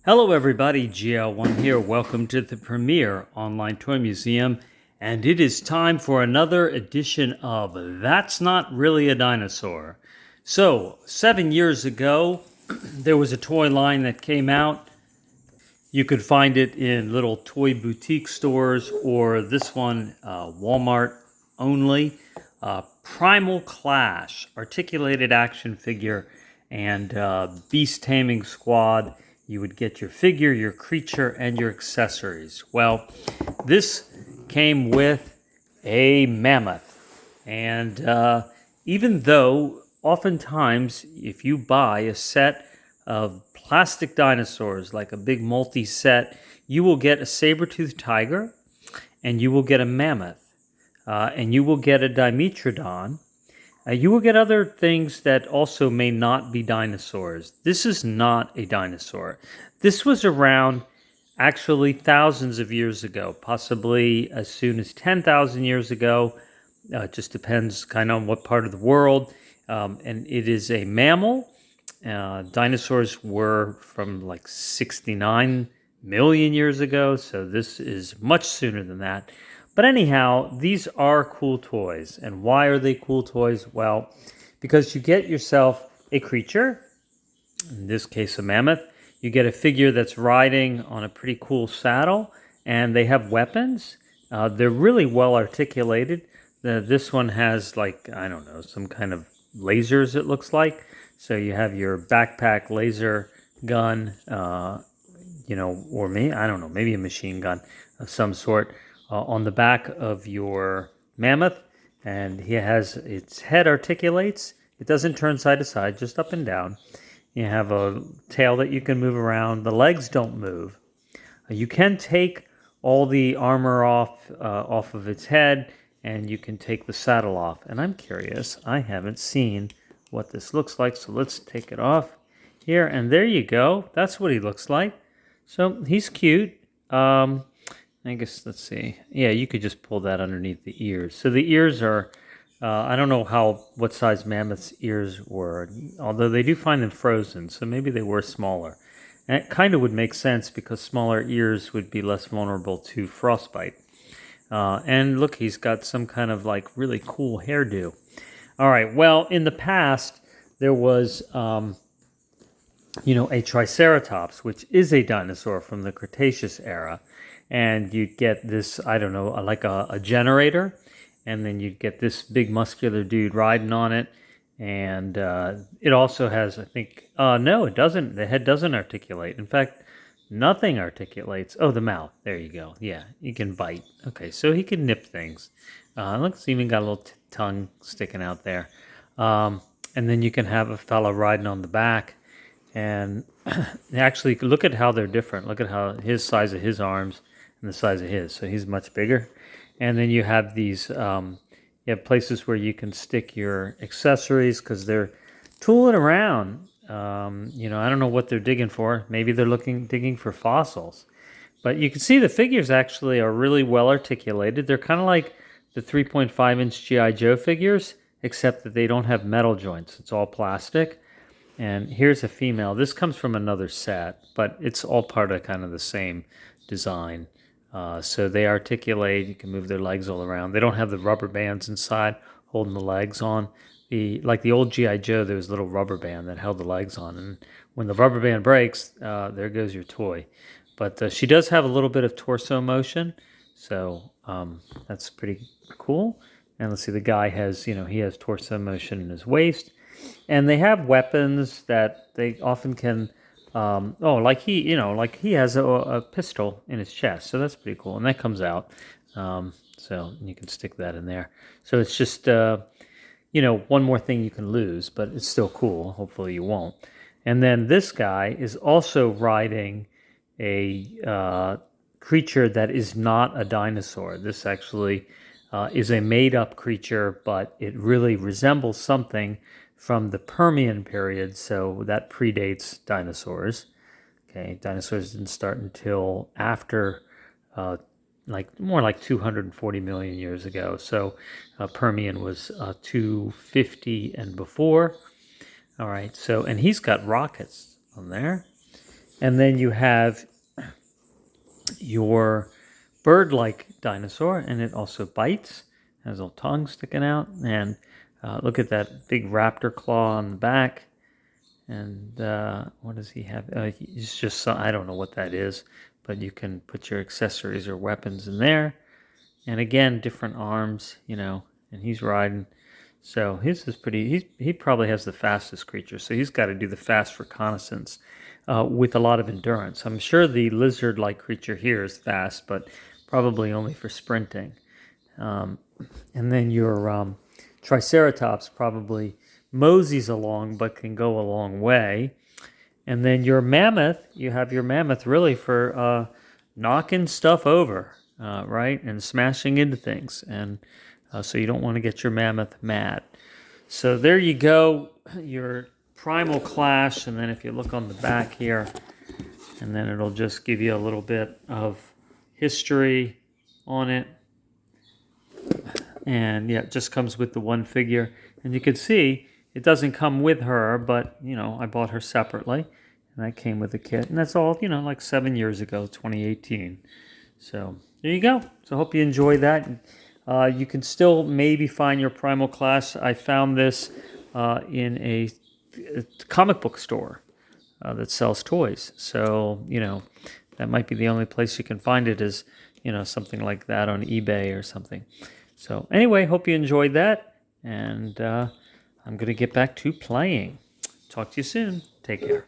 Hello everybody, GL1 here. Welcome to the premier online toy museum. And it is time for another edition of That's Not Really a Dinosaur. So, 7 years ago, there was a toy line that came out. You could find it in little toy boutique stores or this one, Walmart only. Primal Clash, articulated action figure, and beast taming squad. You would get your figure, your creature, and your accessories. Well, this came with a mammoth. And even though oftentimes if you buy a set of plastic dinosaurs, like a big multi-set, you will get a saber-toothed tiger, and you will get a mammoth, and you will get a Dimetrodon. You will get other things that also may not be dinosaurs. This is not a dinosaur. This was around actually thousands of years ago, possibly as soon as 10,000 years ago. It just depends kind of on what part of the world. And it is a mammal. Dinosaurs were from like 69 million years ago, so this is much sooner than that. But anyhow, these are cool toys. And why are they cool toys? Well, because you get yourself a creature, in this case a mammoth. You get a figure that's riding on a pretty cool saddle, and they have weapons. They're really well articulated. This one has, like, I don't know, some kind of lasers, it looks like. So you have your backpack laser gun, or I don't know, maybe a machine gun of some sort on the back of your mammoth. And he has, its head articulates. It doesn't turn side to side, just up and down. You have a tail that you can move around. The legs don't move. You can take all the armor off of its head, and you can take the saddle off. And I'm curious, I haven't seen what this looks like, so let's take it off here. And there you go. That's what he looks like. So he's cute. I guess, let's see. Yeah, you could just pull that underneath the ears. So the ears are, I don't know what size mammoth's ears were, although they do find them frozen, so maybe they were smaller. And it kind of would make sense because smaller ears would be less vulnerable to frostbite. And look, he's got some kind of like really cool hairdo. All right, well, in the past, there was, a Triceratops, which is a dinosaur from the Cretaceous era. And you'd get this, I don't know, like a generator. And then you'd get this big muscular dude riding on it. And it also has, I think, no, it doesn't. The head doesn't articulate. In fact, nothing articulates. Oh, the mouth. There you go. Yeah, you can bite. Okay, so he can nip things. Look, it's even got a little tongue sticking out there. And then you can have a fella riding on the back. And actually, look at how they're different. Look at how his size of his arms and the size of his. So he's much bigger. And then you have these, you have places where you can stick your accessories because they're tooling around. I don't know what they're digging for. Maybe they're digging for fossils. But you can see the figures actually are really well articulated. They're kind of like the 3.5-inch G.I. Joe figures, except that they don't have metal joints. It's all plastic. And here's a female. This comes from another set, but it's all part of kind of the same design. So they articulate. You can move their legs all around. They don't have the rubber bands inside holding the legs on. Like the old G.I. Joe, there was a little rubber band that held the legs on. And when the rubber band breaks, there goes your toy. But she does have a little bit of torso motion. So that's pretty cool. And let's see, the guy has, he has torso motion in his waist. And they have weapons that they often can, like he has a pistol in his chest. So that's pretty cool. And that comes out. So you can stick that in there. So it's just, one more thing you can lose, but it's still cool. Hopefully you won't. And then this guy is also riding a creature that is not a dinosaur. This actually is a made-up creature, but it really resembles something from the Permian period, so that predates dinosaurs. Okay, dinosaurs didn't start until after, more like 240 million years ago. So Permian was 250 and before. All right, so, and he's got rockets on there. And then you have your bird-like dinosaur, and it also bites, has a little tongue sticking out, and look at that big raptor claw on the back. And what does he have? He's just, I don't know what that is, but you can put your accessories or weapons in there. And again, different arms, and he's riding. So his is pretty, he probably has the fastest creature, so he's got to do the fast reconnaissance with a lot of endurance. I'm sure the lizard-like creature here is fast, but probably only for sprinting. And then your Triceratops probably moseys along, but can go a long way. And then your mammoth, you have your mammoth really for knocking stuff over, right? And smashing into things. And so you don't want to get your mammoth mad. So there you go, your Primal Clash. And then if you look on the back here, and then it'll just give you a little bit of history on it. And yeah, it just comes with the one figure. And you can see it doesn't come with her, but I bought her separately. And that came with the kit. And that's all, like 7 years ago, 2018. So there you go. So I hope you enjoy that. You can still maybe find your Primal Clash. I found this in a comic book store that sells toys. So, that might be the only place you can find it is, something like that on eBay or something. So anyway, hope you enjoyed that. And I'm going to get back to playing. Talk to you soon. Take care.